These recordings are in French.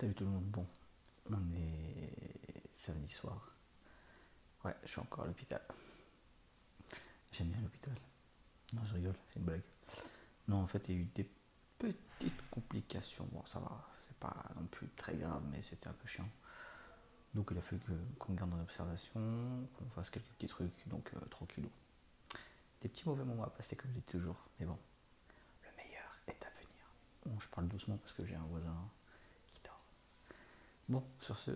Salut tout le monde. Bon, on est samedi soir. Ouais, je suis encore à l'hôpital. J'aime bien l'hôpital. Non, je rigole, c'est une blague. Non, en fait, il y a eu des petites complications. Bon, ça va, c'est pas non plus très grave, mais c'était un peu chiant. Donc, il a fallu qu'on garde en observation, qu'on fasse quelques petits trucs, donc tranquillou. Des petits mauvais moments à passer, comme je dis toujours. Mais bon, le meilleur est à venir. Bon, je parle doucement parce que j'ai un voisin qui dort. Bon, sur ce,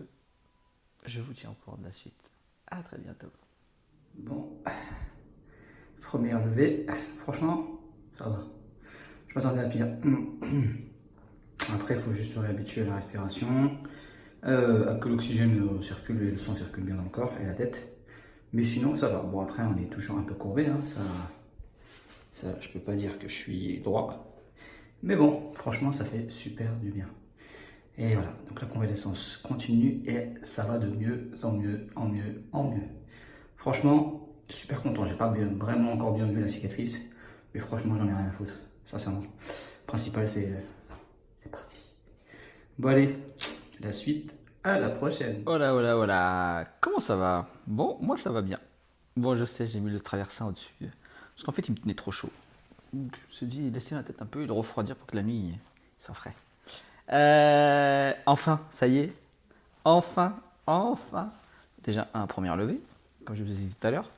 je vous tiens au courant de la suite. À très bientôt. Bon, première levée, franchement, ça va. Je m'attendais à pire. Après, il faut juste se réhabituer à la respiration, à que l'oxygène circule et le sang circule bien dans le corps et la tête. Mais sinon, ça va. Bon, après, on est toujours un peu courbé, hein, ça, je peux pas dire que je suis droit. Mais bon, franchement, ça fait super du bien. Et voilà, donc la convalescence continue et ça va de mieux en mieux, en mieux, en mieux. Franchement, super content. J'ai pas vraiment encore bien vu la cicatrice, mais franchement, j'en ai rien à foutre. Sincèrement. Le principal, c'est parti. Bon, allez, la suite, à la prochaine. Voilà, voilà, voilà. Comment ça va? Bon, moi ça va bien. Bon, je sais, j'ai mis le traversin au-dessus. Parce qu'en fait, il me tenait trop chaud. Donc, je me suis dit, laissez la tête un peu et le refroidir pour que la nuit il soit frais. Enfin, ça y est. Enfin, enfin. Déjà, un, première levée, comme je vous ai dit tout à l'heure.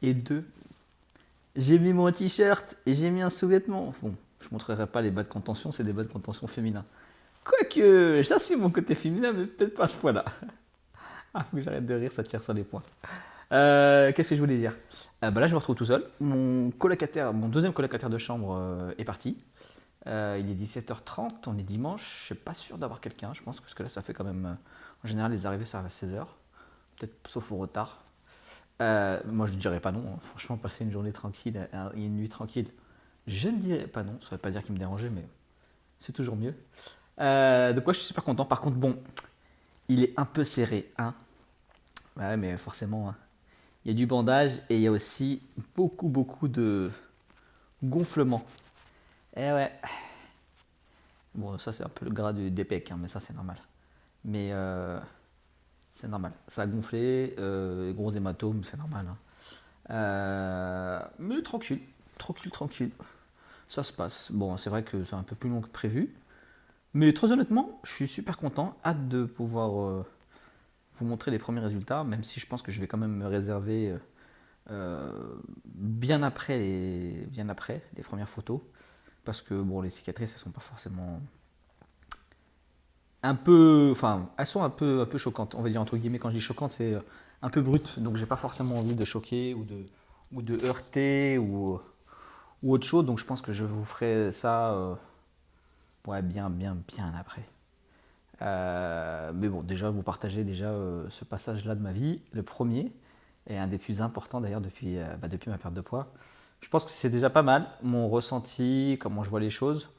Et deux, j'ai mis mon t-shirt et j'ai mis un sous-vêtement. Bon, je ne montrerai pas les bas de contention, c'est des bas de contention féminins. Quoique, j'assume mon côté féminin, mais peut-être pas à ce point-là. Ah, faut que j'arrête de rire, ça tire sur les points. Qu'est-ce que je voulais dire? Bah là, je me retrouve tout seul. Mon colocataire, mon deuxième colocataire de chambre est parti. Il est 17h30, on est dimanche. Je suis pas sûr d'avoir quelqu'un, je pense, parce que là, ça fait quand même. En général, les arrivées, ça arrive à 16h. Peut-être sauf au retard. Moi, je ne dirais pas non, hein. Franchement, passer une journée tranquille, une nuit tranquille, je ne dirais pas non. Ça ne veut pas dire qu'il me dérangeait, mais c'est toujours mieux. De quoi je suis super content. Par contre, bon, il est un peu serré, hein. Ouais, mais forcément, hein. Il y a du bandage et il y a aussi beaucoup, beaucoup de gonflement. Eh ouais. Bon, ça, c'est un peu le gras des pecs, hein, mais ça, c'est normal. Mais c'est normal. Ça a gonflé, gros hématomes, c'est normal, hein. Mais tranquille, tranquille, tranquille. Ça se passe. Bon, c'est vrai que c'est un peu plus long que prévu. Mais très honnêtement, je suis super content. Hâte de pouvoir vous montrer les premiers résultats, même si je pense que je vais quand même me réserver bien après les premières photos. Parce que bon, les cicatrices, elles sont pas forcément un peu, enfin, elles sont un peu choquantes. On va dire entre guillemets, quand je dis choquante, c'est un peu brut. Donc j'ai pas forcément envie de choquer ou de heurter ou autre chose. Donc je pense que je vous ferai ça ouais, bien après. Mais bon, déjà, vous partagez déjà ce passage-là de ma vie, le premier, et un des plus importants d'ailleurs depuis ma perte de poids. Je pense que c'est déjà pas mal, mon ressenti, comment je vois les choses.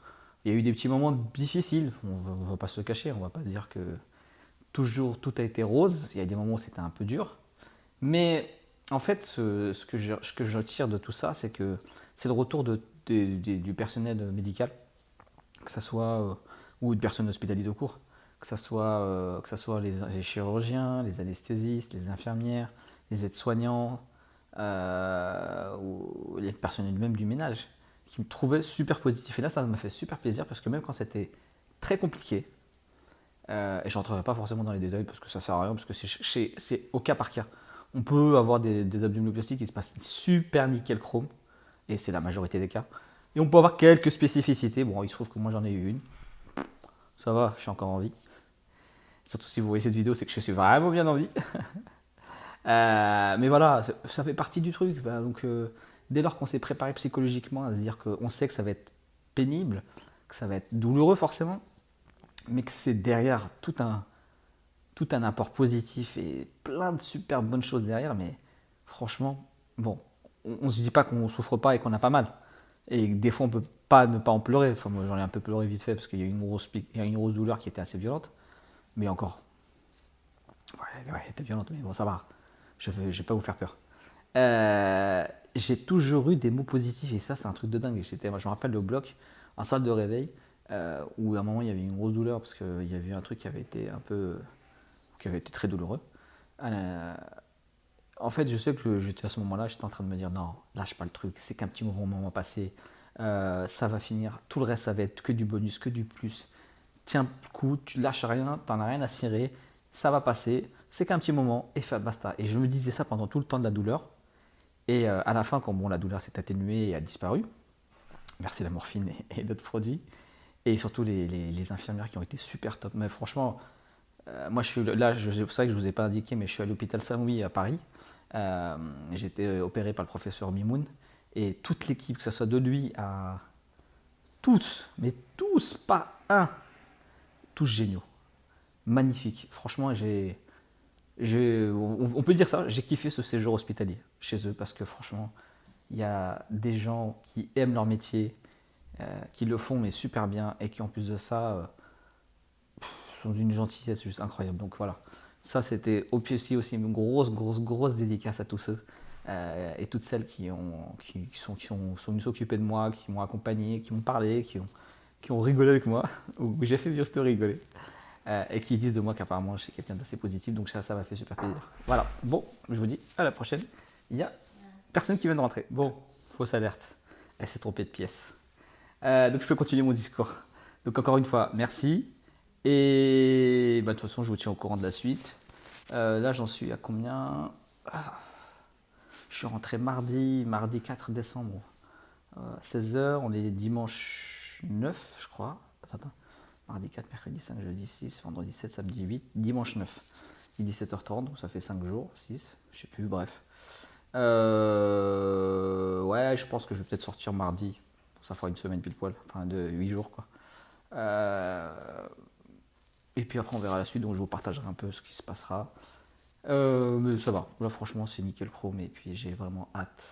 Il y a eu des petits moments difficiles, on ne va pas se le cacher, on ne va pas dire que toujours tout a été rose, il y a des moments où c'était un peu dur. Mais en fait, ce que je tire de tout ça, c'est que c'est le retour du personnel médical, que ce soit, ou de personnes hospitalisées au cours, que ça soit les chirurgiens, les anesthésistes, les infirmières, les aides-soignants, ou les personnels même du ménage, qui me trouvaient super positifs. Et là, ça m'a fait super plaisir parce que même quand c'était très compliqué, et je rentrerai pas forcément dans les détails parce que ça sert à rien, parce que c'est au cas par cas. On peut avoir des abdominoplastiques qui se passent super nickel chrome, et c'est la majorité des cas. Et on peut avoir quelques spécificités. Bon, il se trouve que moi j'en ai eu une. Ça va, je suis encore en vie. Surtout si vous voyez cette vidéo, c'est que je suis vraiment bien en vie. Mais voilà, ça fait partie du truc. Bah, donc, dès lors qu'on s'est préparé psychologiquement à se dire qu'on sait que ça va être pénible, que ça va être douloureux forcément, mais que c'est derrière tout un apport positif et plein de super bonnes choses derrière, mais franchement, bon, on se dit pas qu'on souffre pas et qu'on a pas mal. Et des fois, on peut pas ne pas en pleurer. Enfin, moi, j'en ai un peu pleuré vite fait parce qu'il y a il y a une grosse douleur qui était assez violente. Mais encore, ouais, elle était violente, mais bon, ça va. Je vais pas vous faire peur. J'ai toujours eu des mots positifs et ça, c'est un truc de dingue. Moi, je me rappelle le bloc en salle de réveil. où à un moment il y avait une grosse douleur parce qu'il y avait un truc qui avait été très douloureux. En fait, je sais que j'étais à ce moment-là, j'étais en train de me dire non, lâche pas le truc, c'est qu'un petit moment va passer, ça va finir, tout le reste ça va être que du bonus, que du plus. Tiens le coup, tu lâches rien, t'en as rien à cirer, ça va passer, c'est qu'un petit moment et basta. Et je me disais ça pendant tout le temps de la douleur. Et à la fin, quand bon, la douleur s'est atténuée et a disparu, merci la morphine et d'autres produits, et surtout les infirmières qui ont été super top. Mais franchement, moi je suis là, c'est vrai que je vous ai pas indiqué, mais je suis à l'hôpital Saint-Louis à Paris. J'ai été opéré par le professeur Mimoun et toute l'équipe, que ce soit de lui à tous, mais tous, pas un, tous géniaux, magnifiques. Franchement, on peut dire ça, j'ai kiffé ce séjour hospitalier chez eux parce que franchement, il y a des gens qui aiment leur métier, qui le font mais super bien et qui en plus de ça sont d'une gentillesse juste incroyable. Donc voilà, ça c'était aussi une grosse dédicace à tous ceux et toutes celles qui sont venues s'occuper de moi, qui m'ont accompagné, qui m'ont parlé, qui ont rigolé avec moi, ou j'ai fait juste rigoler. Et qui disent de moi qu'apparemment je suis quelqu'un d'assez positif, donc ça m'a fait super plaisir. Voilà, bon, je vous dis à la prochaine. Il y a personne qui vient de rentrer. Bon, fausse alerte, elle s'est trompée de pièce. Donc je peux continuer mon discours. Donc encore une fois, merci. Et bah, de toute façon, je vous tiens au courant de la suite. Là, j'en suis à combien? Je suis rentré mardi 4 décembre, 16h. On est dimanche 9, je crois. Attends. Mardi 4, mercredi 5, jeudi 6, vendredi 7, samedi 8, dimanche 9. Il est 17h30, donc ça fait 5 jours, 6, je sais plus, bref. Ouais, je pense que je vais peut-être sortir mardi. Ça fera une semaine pile poil, enfin de 8 jours quoi. Et puis après on verra la suite, donc je vous partagerai un peu ce qui se passera. Mais ça va, là franchement c'est nickel pro, mais puis j'ai vraiment hâte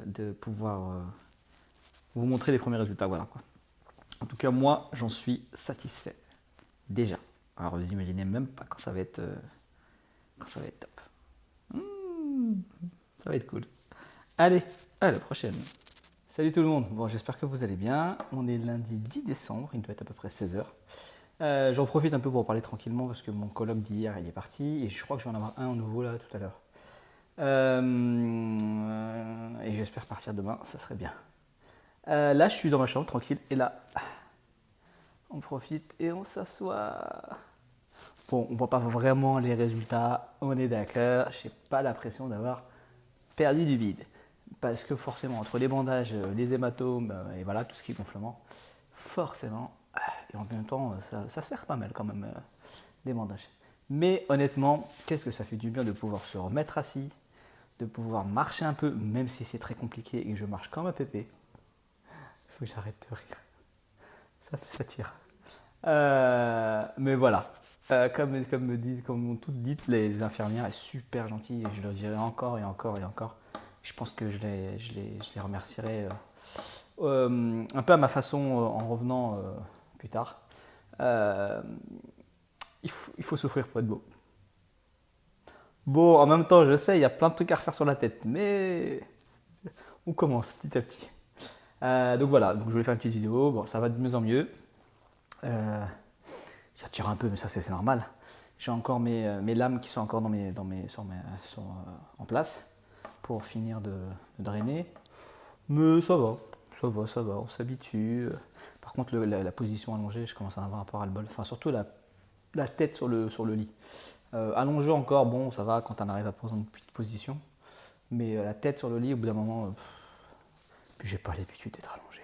de pouvoir vous montrer les premiers résultats, voilà quoi. En tout cas, moi, j'en suis satisfait. Déjà. Alors, vous imaginez même pas quand ça va être top. Ça va être cool. Allez, à la prochaine. Salut tout le monde. Bon, j'espère que vous allez bien. On est lundi 10 décembre, il doit être à peu près 16h. J'en profite un peu pour parler tranquillement parce que mon colloque d'hier, il est parti et je crois que je vais en avoir un nouveau là tout à l'heure. Et j'espère partir demain, ça serait bien. Là, je suis dans ma chambre tranquille et là, on profite et on s'assoit. Bon, on voit pas vraiment les résultats, on est d'accord. Je n'ai pas l'impression d'avoir perdu du vide. Parce que forcément, entre les bandages, les hématomes et voilà, tout ce qui est gonflement, forcément, et en même temps, ça sert pas mal quand même, des bandages. Mais honnêtement, qu'est-ce que ça fait du bien de pouvoir se remettre assis, de pouvoir marcher un peu, même si c'est très compliqué et que je marche comme un pépé. Il faut que j'arrête de rire. Ça tire. Mais voilà, comme m'ont toutes dites, les infirmières, elles sont super gentilles et je leur dirai encore et encore et encore. Je pense que je les remercierai un peu à ma façon en revenant plus tard. Il faut souffrir pour être beau. Bon, en même temps, je sais, il y a plein de trucs à refaire sur la tête, mais on commence petit à petit. Donc voilà, donc je voulais faire une petite vidéo. Bon, ça va de mieux en mieux. Ça tire un peu, mais ça c'est normal. J'ai encore mes lames qui sont encore sont en place pour finir de drainer. Mais ça va, on s'habitue. Par contre, la position allongée, je commence à avoir un peu ras-le-bol. Enfin, surtout la tête sur le lit. Allongé encore, bon, ça va quand on arrive à prendre une petite position. Mais la tête sur le lit, au bout d'un moment, puis j'ai pas l'habitude d'être allongé.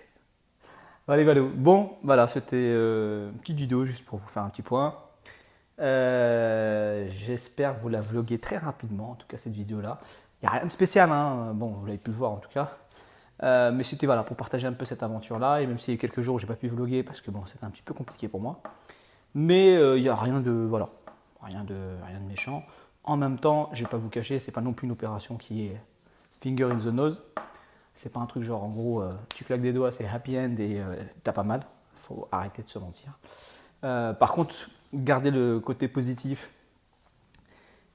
Allez, Valou. Bon, voilà, c'était une petite vidéo juste pour vous faire un petit point. J'espère vous la vloguer très rapidement, en tout cas cette vidéo-là. Il n'y a rien de spécial, hein. Bon, vous l'avez pu le voir en tout cas. Mais c'était voilà, pour partager un peu cette aventure-là. Et même s'il y a quelques jours où j'ai pas pu vlogger parce que bon, c'était un petit peu compliqué pour moi. Mais il n'y a rien de, voilà, rien de méchant. En même temps, je vais pas vous cacher, c'est pas non plus une opération qui est finger in the nose. C'est pas un truc genre en gros tu claques des doigts, c'est happy end et t'as pas mal. Faut arrêter de se mentir. Par contre, garder le côté positif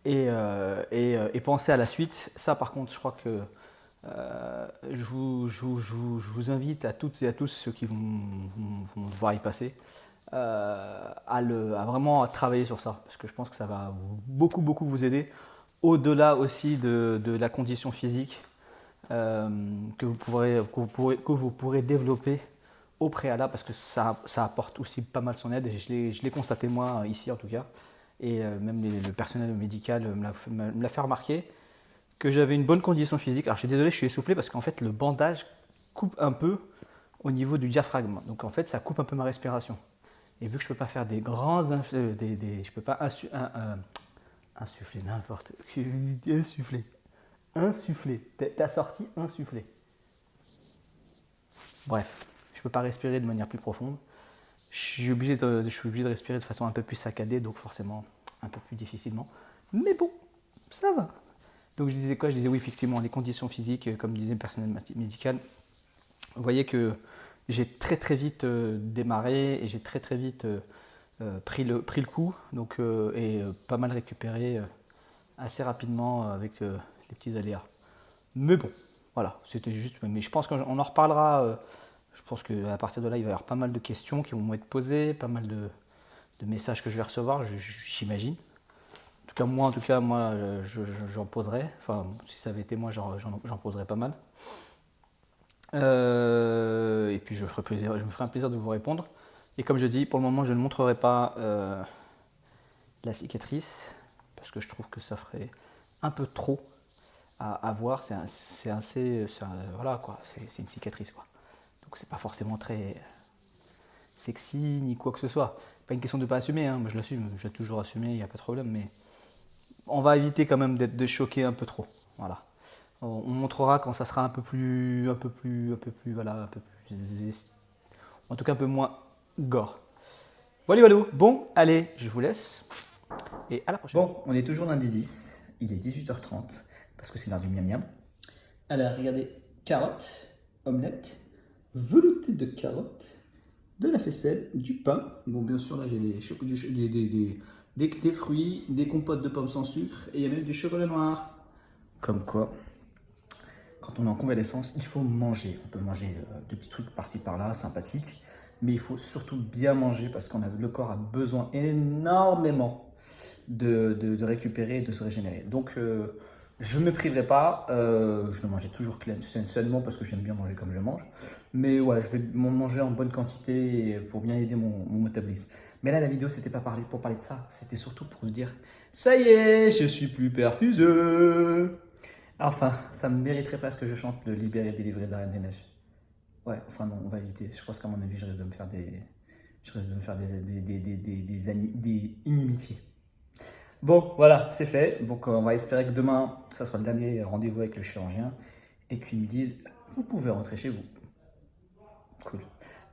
et penser à la suite. Ça par contre, je crois que Je vous invite à toutes et à tous ceux qui vont devoir y passer à vraiment travailler sur ça, parce que je pense que ça va beaucoup vous aider, au-delà aussi de la condition physique que vous pourrez développer au préalable, parce que ça apporte aussi pas mal son aide, et je l'ai constaté moi ici en tout cas, et même le personnel médical me l'a fait remarquer, que j'avais une bonne condition physique. Alors je suis désolé, je suis essoufflé parce qu'en fait le bandage coupe un peu au niveau du diaphragme, donc en fait ça coupe un peu ma respiration. Et vu que je peux pas faire des grands, je peux pas insuffler n'importe, insuffler, t'as sorti insuffler. Bref, je peux pas respirer de manière plus profonde. Je suis obligé de respirer de façon un peu plus saccadée, donc forcément un peu plus difficilement. Mais bon, ça va. Donc je disais quoi? Je disais oui, effectivement, les conditions physiques, comme disait le personnel médical, vous voyez que j'ai très vite démarré, et j'ai très vite pris le coup, donc, et pas mal récupéré assez rapidement avec les petits aléas. Mais bon, voilà, c'était juste. Mais je pense qu'on en reparlera. Je pense qu'à partir de là, il va y avoir pas mal de questions qui vont être posées, pas mal de messages que je vais recevoir, j'imagine. En tout cas, moi, j'en poserai. Enfin, si ça avait été moi, j'en poserais pas mal. Et puis je me ferai un plaisir de vous répondre. Et comme je dis, pour le moment, je ne montrerai pas la cicatrice, parce que je trouve que ça ferait un peu trop à voir. Voilà quoi, c'est une cicatrice quoi. Donc c'est pas forcément très sexy ni quoi que ce soit. Pas une question de pas assumer, hein. Moi je l'assume, je vais toujours assumer, il n'y a pas de problème, mais on va éviter quand même de choquer un peu trop. Voilà. On montrera quand ça sera voilà, en tout cas un peu moins gore. Voilà, voilà. Bon, allez, je vous laisse et à la prochaine. Bon, on est toujours lundi 10, il est 18h30, parce que c'est l'heure du miam miam. Alors, regardez, carottes, omelette, velouté de carottes, de la faisselle, du pain. Bon, bien sûr, là, j'ai des fruits, des compotes de pommes sans sucre, et il y a même du chocolat noir. Comme quoi, quand on est en convalescence, il faut manger. On peut manger des petits trucs par-ci par-là, sympathiques, mais il faut surtout bien manger parce que le corps a besoin énormément de récupérer et de se régénérer. Donc, je ne me priverai pas. Je vais manger toujours sainement parce que j'aime bien manger comme je mange. Mais ouais, je vais manger en bonne quantité pour bien aider mon métabolisme. Mais là, la vidéo, c'était pas pour parler de ça. C'était surtout pour vous dire, ça y est, je suis plus perfuseux. Enfin, ça me mériterait presque que je chante le Libérer, délivrer de la Reine des Neiges. Ouais, enfin non, on va éviter. Je pense qu'à mon avis, je risque de me faire des inimitiés. Bon, voilà, c'est fait. Donc, on va espérer que demain, ça soit le dernier rendez-vous avec le chirurgien et qu'il me dise, vous pouvez rentrer chez vous. Cool.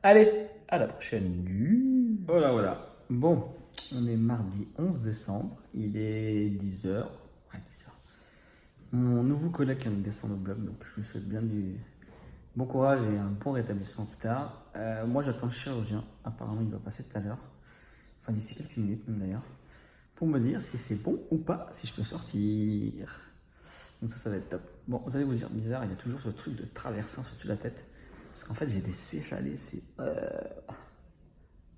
Allez, à la prochaine. Voilà, voilà. Bon, on est mardi 11 décembre. Il est 10h. Ouais, 10h. Mon nouveau collègue vient de descendre au blog, donc je lui souhaite bien du bon courage et un bon rétablissement plus tard. Moi, j'attends le chirurgien. Apparemment, il va passer tout à l'heure. Enfin, d'ici quelques minutes, même d'ailleurs. Pour me dire si c'est bon ou pas, si je peux sortir. Donc ça va être top. Bon, vous allez vous dire, bizarre, il y a toujours ce truc de traversin au-dessus de la tête. Parce qu'en fait, j'ai des céphalées, c'est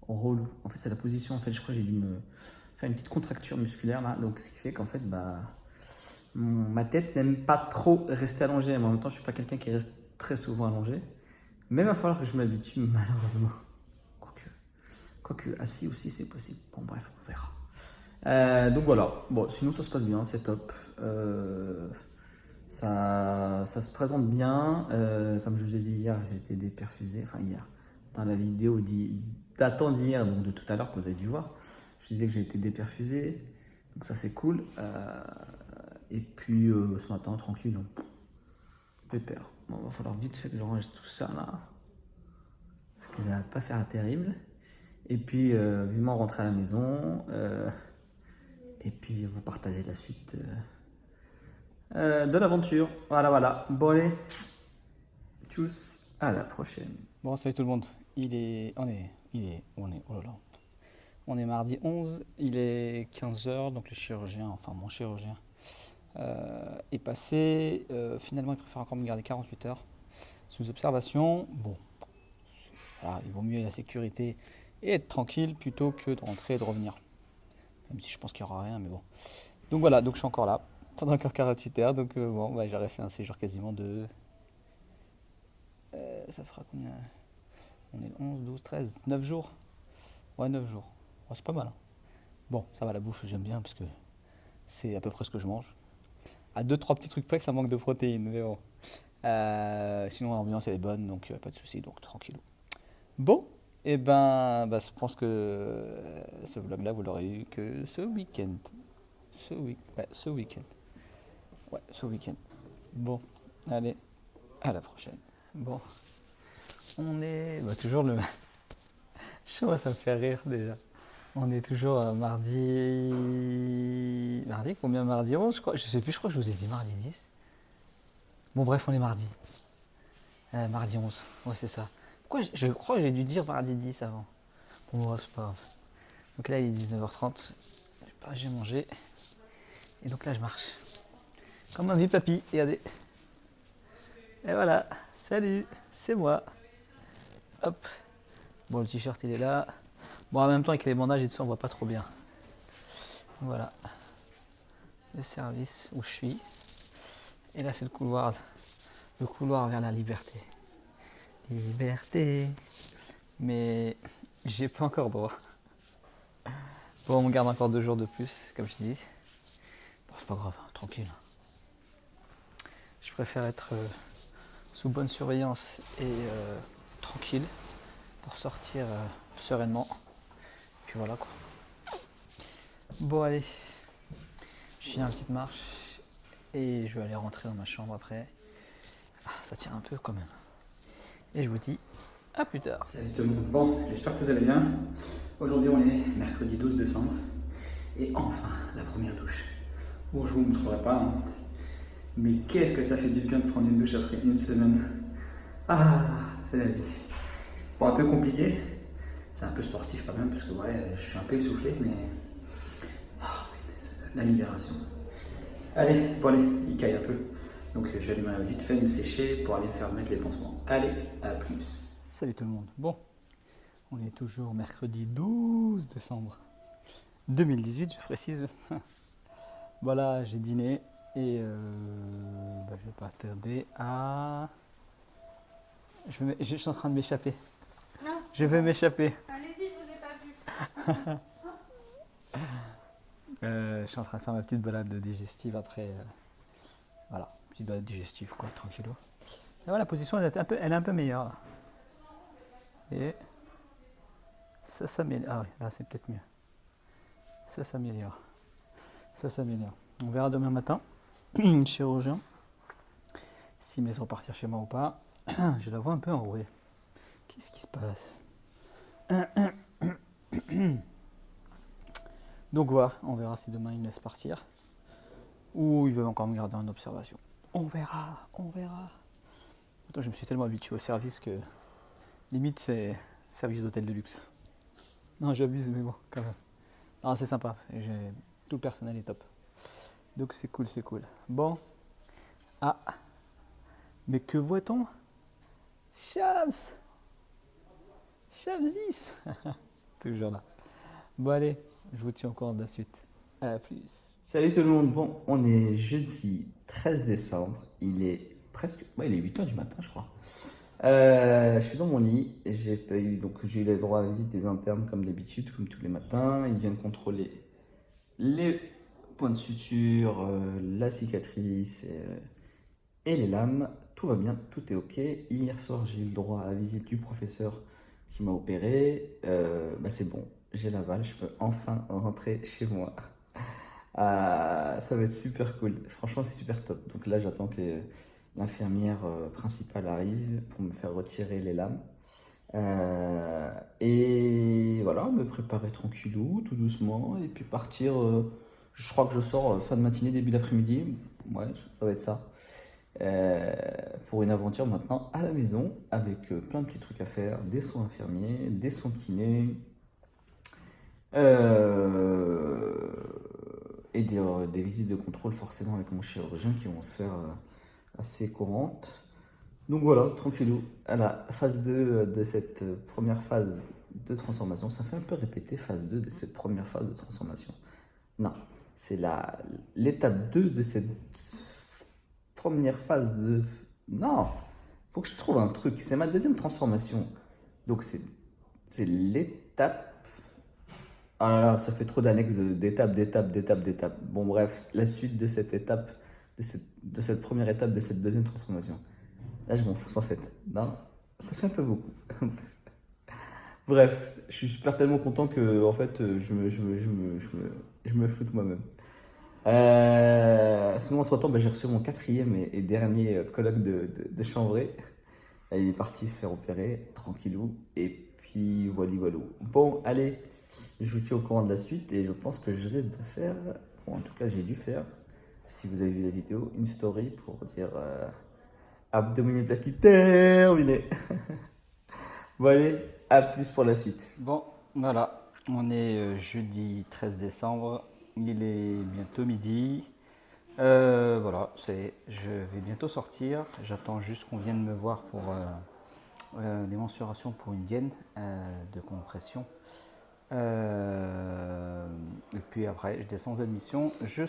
relou. En fait, c'est la position, en fait, je crois que j'ai dû me faire une petite contracture musculaire là. Donc, ce qui fait qu'en fait, ma tête n'aime pas trop rester allongée. Mais en même temps, je suis pas quelqu'un qui reste très souvent allongé. Mais il va falloir que je m'habitue, malheureusement. Quoique, assis aussi, c'est possible. Bon, bref, on verra. Donc voilà, bon, sinon ça se passe bien, c'est top. Ça se présente bien. Comme je vous ai dit hier, j'ai été déperfusé. Enfin, hier, dans la vidéo datant d'hier, donc de tout à l'heure que vous avez dû voir, je disais que j'ai été déperfusé. Donc ça, c'est cool. Et puis ce matin, tranquille, donc pépère. Bon, va falloir vite fait que je range tout ça là. Parce que ça va pas faire terrible. Et puis, vivement rentrer à la maison. Et puis, vous partagez la suite de l'aventure. Voilà, voilà. Bon, allez. Tchuss. À la prochaine. Bon, salut tout le monde. Oh là là. On est mardi 11, il est 15h, donc le chirurgien, enfin mon chirurgien, est passé. Finalement, il préfère encore me garder 48 heures sous observation. Bon, voilà, il vaut mieux la sécurité et être tranquille plutôt que de rentrer et de revenir. Même si je pense qu'il n'y aura rien, mais bon. Donc voilà, donc je suis encore là, pendant encore 48 heures. Donc bon, ouais, j'aurais fait un séjour quasiment de... ça fera combien? On est le 11, 12, 13, 9 jours. Ouais, 9 jours. Ouais, c'est pas mal, hein. Bon, ça va, la bouffe, j'aime bien parce que c'est à peu près ce que je mange. À 2-3 petits trucs près que ça manque de protéines, mais bon. Sinon, l'ambiance, elle est bonne, donc pas de soucis, donc tranquille. Bon, et ben, je pense que ce vlog-là, vous l'aurez eu que ce week-end. Ce week-end. Ouais, ce week-end. Bon, allez, à la prochaine. Bon, on est toujours le... Je vois, ça me fait rire déjà. On est toujours mardi... Mardi, combien? Mardi 11, je crois. Je sais plus, je crois que je vous ai dit mardi 10. Bon, bref, on est mardi. Mardi 11, ouais, c'est ça. Pourquoi je crois que j'ai dû dire mardi 10 avant. Bon, bref, c'est pas grave. Donc là, il est 19h30. J'ai mangé. Et donc là, je marche. Comme un vieux papy, regardez. Et voilà, salut, c'est moi. Hop. Bon, le t-shirt, il est là. Bon, en même temps, avec les bandages et tout ça, on voit pas trop bien. Voilà. Le service où je suis. Et là, c'est le couloir. Le couloir vers la liberté. Liberté. Mais j'ai pas encore droit. Bon, on me garde encore 2 jours de plus, comme je dis. Bon, c'est pas grave, tranquille. Je préfère être sous bonne surveillance et tranquille pour sortir sereinement. Puis voilà quoi. Bon, allez. Je finis une petite marche et je vais aller rentrer dans ma chambre après. Ça tient un peu quand même. Et je vous dis à plus tard. Salut tout le monde. Bon, j'espère que vous allez bien. Aujourd'hui, on est mercredi 12 décembre. Et enfin, la première douche. Bon, je vous montrerai pas, hein. Mais qu'est-ce que ça fait du bien de prendre une douche après une semaine. Ah, c'est la vie. Bon, un peu compliqué. C'est un peu sportif quand même, parce que ouais, je suis un peu essoufflé, mais... Oh, la libération. Allez, bon allez, il caille un peu. Donc je vais aller vite fait me sécher pour aller me faire mettre les pansements. Allez, à plus. Salut tout le monde. Bon, on est toujours mercredi 12 décembre 2018, je précise. Voilà, j'ai dîné et je vais pas tarder à... Je suis en train de m'échapper. Non. Je vais m'échapper. Allez-y, je vous ai pas vu. Je suis en train de faire ma petite balade digestive après. Voilà, petite balade digestive quoi, tranquillo. Et voilà, la position elle est un peu meilleure. Là. Et ça s'améliore. Ah oui, là c'est peut-être mieux. Ça s'améliore. Ça s'améliore. On verra demain matin, chirurgien, s'il me laisse repartir chez moi ou pas. Je la vois un peu enrouée. Qu'est-ce qui se passe? Donc voilà, on verra si demain il me laisse partir. Ou il veut encore me garder en observation. On verra, on verra. Attends, je me suis tellement habitué au service que limite c'est service d'hôtel de luxe. Non, j'abuse, mais bon, quand même. Non, c'est sympa. Tout le personnel est top. Donc c'est cool, c'est cool. Bon. Ah. Mais que voit-on? Shams! Shamsis! Toujours là. Bon allez, je vous tiens au courant de la suite. À plus. Salut tout le monde. Bon, on est jeudi 13 décembre. Il est presque... Ouais, il est 8h du matin, je crois. Je suis dans mon lit. J'ai eu le droit à visite des internes comme d'habitude, comme tous les matins. Ils viennent contrôler les points de suture, la cicatrice et les lames. Tout va bien, tout est ok. Hier soir, j'ai eu le droit à la visite du professeur qui m'a opéré. C'est bon, j'ai l'aval, je peux enfin rentrer chez moi. Ça va être super cool. Franchement, c'est super top. Donc là, j'attends que l'infirmière principale arrive pour me faire retirer les lames. Et voilà, me préparer tranquillou, tout doucement, et puis partir. Je crois que je sors fin de matinée, début d'après-midi. Ouais, ça va être ça. Pour une aventure maintenant à la maison, avec plein de petits trucs à faire, des soins infirmiers, des soins kinés. et des visites de contrôle forcément avec mon chirurgien qui vont se faire assez courantes. Donc voilà, tranquillou, à la phase 2 de cette première phase de transformation. Ça fait un peu répéter phase 2 de cette première phase de transformation. Non, c'est l'étape 2 de cette première phase de... Non, faut que je trouve un truc. C'est ma deuxième transformation. Donc c'est l'étape... Ah là là, ça fait trop d'annexes d'étape. Bon bref, la suite de cette étape, de cette première étape de cette deuxième transformation. Là, je m'en fous en fait. Non, ça fait un peu beaucoup. Bref, je suis super tellement content que en fait, je me foute moi-même. Sinon, entre-temps, j'ai reçu mon quatrième et dernier colloque de Chambray. Il est parti se faire opérer, tranquillou. Et puis, voilà. Bon, allez, je vous tiens au courant de la suite et je pense que je risque de faire, bon, en tout cas, j'ai dû faire, si vous avez vu la vidéo, une story pour dire abdominoplastie terminée. Bon, allez, à plus pour la suite. Bon, voilà, on est jeudi 13 décembre, il est bientôt midi. Voilà, je vais bientôt sortir. J'attends juste qu'on vienne me voir pour des mensurations pour une gaine de compression. Et puis après, je descends aux admissions, je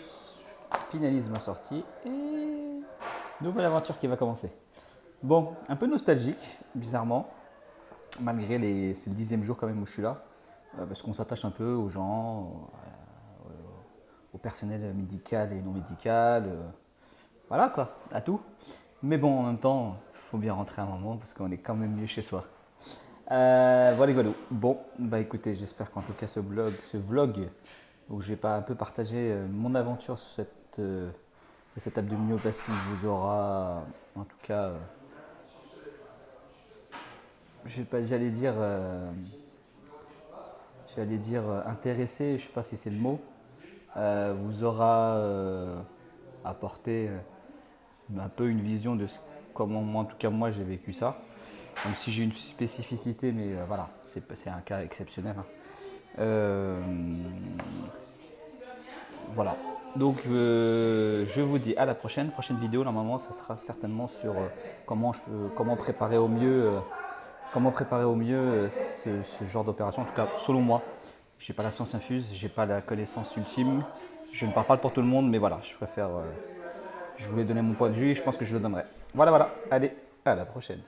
finalise ma sortie et nouvelle aventure qui va commencer. Bon, un peu nostalgique, bizarrement, malgré c'est le 10e jour quand même où je suis là, parce qu'on s'attache un peu aux gens, au personnel médical et non médical, voilà quoi, à tout. Mais bon, en même temps, il faut bien rentrer un moment parce qu'on est quand même mieux chez soi. Voilà. Bon, bah écoutez, j'espère qu'en tout cas ce vlog où j'ai un peu partagé mon aventure sur cette abdominoplastie vous aura, en tout cas, j'allais dire intéressé, je sais pas si c'est le mot, vous aura apporté un peu une vision de comment moi, en tout cas moi j'ai vécu ça. Même si j'ai une spécificité, mais voilà, c'est un cas exceptionnel. Voilà. Donc je vous dis à la prochaine vidéo. Normalement, ça sera certainement sur comment préparer au mieux, ce genre d'opération. En tout cas, selon moi, j'ai pas la science infuse, j'ai pas la connaissance ultime. Je ne parle pas pour tout le monde, mais voilà, je préfère. Je voulais donner mon point de vue et je pense que je le donnerai. Voilà. Allez, à la prochaine.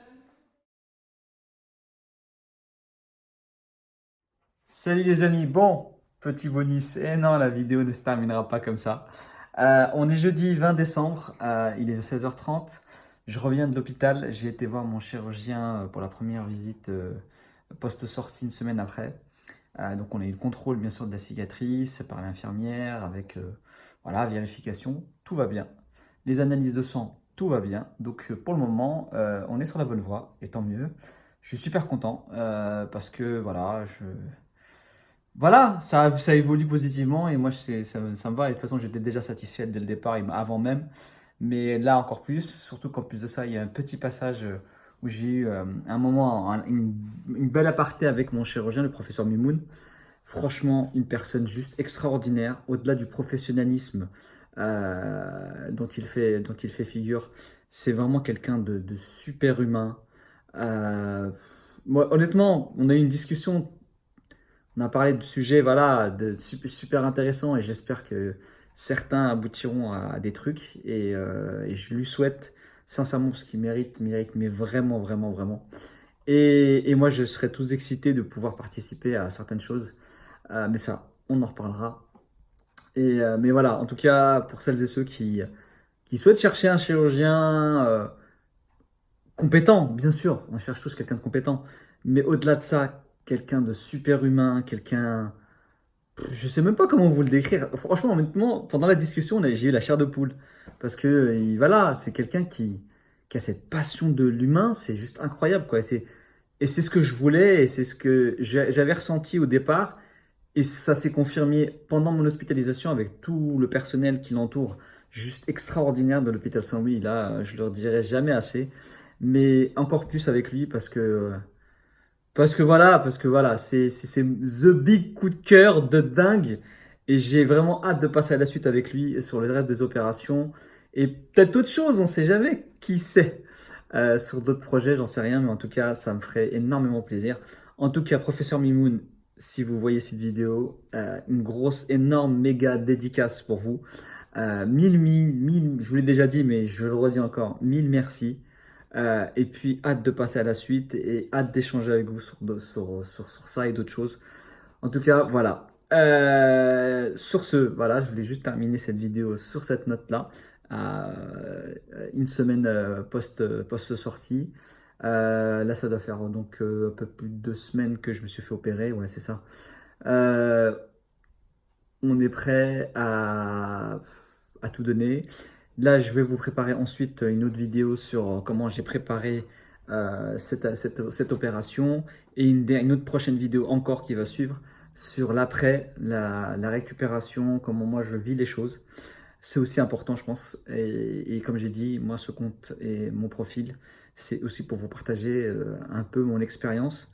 Salut les amis, bon, petit bonus, et non, la vidéo ne se terminera pas comme ça. On est jeudi 20 décembre, il est 16h30, je reviens de l'hôpital, j'ai été voir mon chirurgien pour la première visite post-sortie une semaine après. Donc on a eu le contrôle bien sûr de la cicatrice par l'infirmière avec voilà, vérification, tout va bien. Les analyses de sang, tout va bien. Donc pour le moment, on est sur la bonne voie, et tant mieux. Je suis super content parce que voilà, ça évolue positivement et moi ça me va. Et de toute façon, j'étais déjà satisfait dès le départ, avant même. Mais là encore plus, surtout qu'en plus de ça, il y a un petit passage où j'ai eu un moment, une belle aparté avec mon chirurgien, le professeur Mimoun. Franchement, une personne juste extraordinaire, au-delà du professionnalisme dont il fait figure. C'est vraiment quelqu'un de super humain. Moi, honnêtement, on a eu une discussion. On a parlé de sujets voilà, super intéressants et j'espère que certains aboutiront à des trucs et je lui souhaite sincèrement parce qu'il mérite, mais vraiment. Et moi, je serais tous excité de pouvoir participer à certaines choses, mais ça, on en reparlera. Mais voilà, en tout cas, pour celles et ceux qui souhaitent chercher un chirurgien compétent, bien sûr, on cherche tous quelqu'un de compétent, mais au-delà de ça, quelqu'un de super humain, quelqu'un... Je sais même pas comment vous le décrire. Franchement, honnêtement, pendant la discussion, j'ai eu la chair de poule. Parce que, voilà, c'est quelqu'un qui a cette passion de l'humain, c'est juste incroyable, quoi. Et c'est ce que je voulais, et c'est ce que j'avais ressenti au départ. Et ça s'est confirmé pendant mon hospitalisation avec tout le personnel qui l'entoure. Juste extraordinaire de l'hôpital Saint-Louis. Là, je leur dirai jamais assez. Mais encore plus avec lui parce que voilà, c'est the big coup de cœur de dingue. Et j'ai vraiment hâte de passer à la suite avec lui sur le reste des opérations. Et peut-être autre chose, on ne sait jamais, qui sait. Sur d'autres projets, j'en sais rien, mais en tout cas, ça me ferait énormément plaisir. En tout cas, professeur Mimoun, si vous voyez cette vidéo, une grosse, énorme, méga dédicace pour vous. Mille, je vous l'ai déjà dit, mais je le redis encore, mille merci. Et puis, hâte de passer à la suite et hâte d'échanger avec vous sur ça et d'autres choses. En tout cas, voilà. Sur ce, voilà, je voulais juste terminer cette vidéo sur cette note-là. Une semaine post-sortie. Là, ça doit faire donc un peu plus de 2 semaines que je me suis fait opérer. Ouais, c'est ça. On est prêt à tout donner. Là, je vais vous préparer ensuite une autre vidéo sur comment j'ai préparé cette opération et une autre prochaine vidéo encore qui va suivre sur l'après, la récupération, comment moi je vis les choses. C'est aussi important, je pense. Et comme j'ai dit, moi, ce compte et mon profil, c'est aussi pour vous partager un peu mon expérience.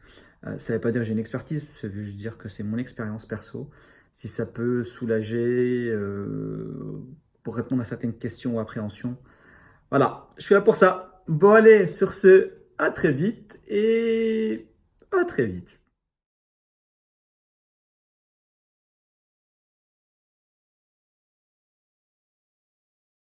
Ça ne veut pas dire que j'ai une expertise, ça veut juste dire que c'est mon expérience perso. Si ça peut soulager pour répondre à certaines questions ou appréhensions. Voilà, je suis là pour ça. Bon, allez, sur ce, à très vite et à très vite.